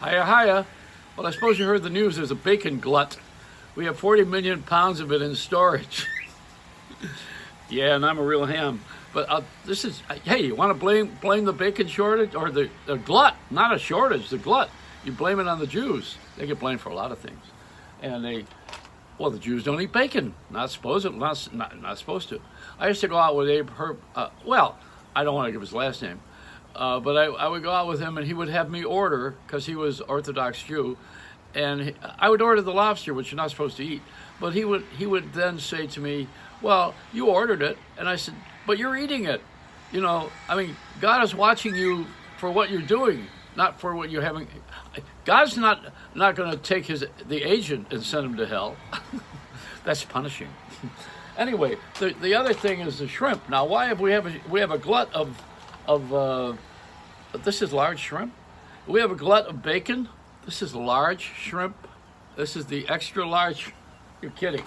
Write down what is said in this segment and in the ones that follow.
Hiya, hiya. Well, I suppose you heard the news. There's a bacon glut. We have 40 million pounds of it in storage. Yeah, and I'm a real ham. But this is, hey, you want to blame the bacon shortage or the glut? Not a shortage, the glut. You blame it on the Jews. They get blamed for a lot of things. And the Jews don't eat bacon. Not supposed to. Not supposed to. I used to go out with Abe Herb. I don't want to give his last name. But I would go out with him, and he would have me order, because he was Orthodox Jew, and I would order the lobster, which you're not supposed to eat. But he would then say to me, "Well, you ordered it," and I said, "But you're eating it. God is watching you for what you're doing, not for what you're having. God's not going to take the agent and send him to hell. That's punishing." Anyway, the other thing is the shrimp. Now, why have we have a glut of this is large shrimp. We have a glut of bacon. This is large shrimp. This is the extra large. You're kidding.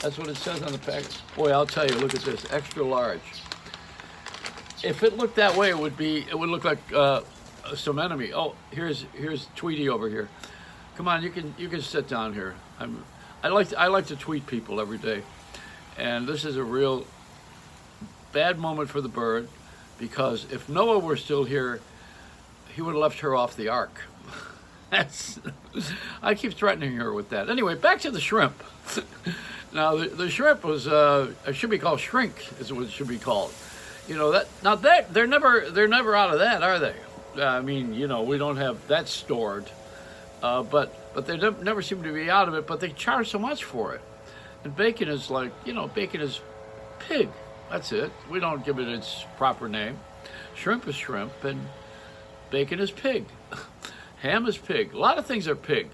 That's what it says on the package. Boy, I'll tell you, look at this, extra large. If it looked that way, it would look like some enemy. Oh, here's Tweety over here. Come on, you can sit down here. I like to tweet people every day, and this is a real bad moment for the bird, because if Noah were still here, he would have left her off the ark. I keep threatening her with that. Anyway, back to the shrimp. Now the shrimp was it should be called shrink, is what it should be called. They're never out of that, are they? We don't have that stored, but they never seem to be out of it. But they charge so much for it, and bacon is bacon is pig. That's it. We don't give it its proper name. Shrimp is shrimp, and bacon is pig. Ham is pig. A lot of things are pig.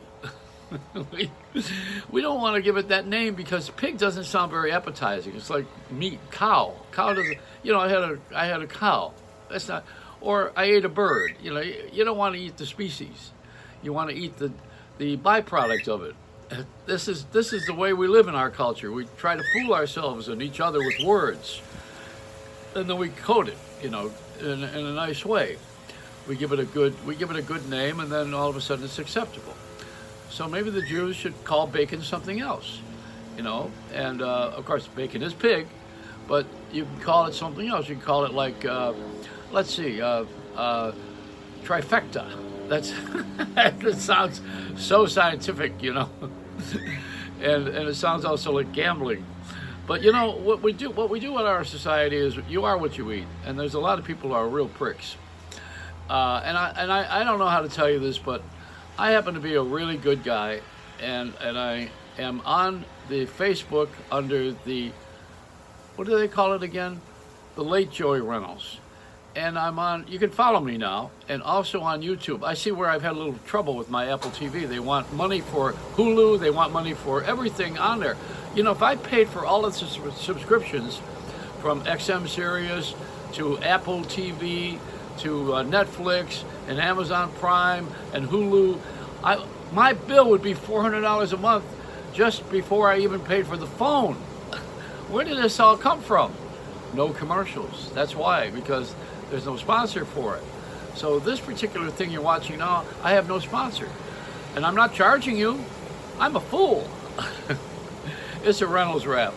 we don't want to give it that name because pig doesn't sound very appetizing. It's like meat. Cow. Cow doesn't. I had a cow. That's not. Or I ate a bird. You don't want to eat the species. You want to eat the byproduct of it. This is the way we live in our culture. We try to fool ourselves and each other with words, and then we code it, in a nice way. We give it a good name, and then all of a sudden it's acceptable. So maybe the Jews should call bacon something else, And of course, bacon is pig, but you can call it something else. You can call it like, trifecta. That sounds so scientific, and it sounds also like gambling. But what we do in our society is you are what you eat, and there's a lot of people who are real pricks. And I don't know how to tell you this, but I happen to be a really good guy, and I am on the Facebook under the, what do they call it again? The late Joey Reynolds. And you can follow me now, and also on YouTube. I see where I've had a little trouble with my Apple TV. They want money for Hulu, they want money for everything on there. If I paid for all of the subscriptions, from XM Sirius to Apple TV to Netflix and Amazon Prime and Hulu, my bill would be $400 a month just before I even paid for the phone. Where did this all come from? No commercials. That's why, because there's no sponsor for it. So this particular thing you're watching now, I have no sponsor. And I'm not charging you. I'm a fool. It's a Reynolds Rap.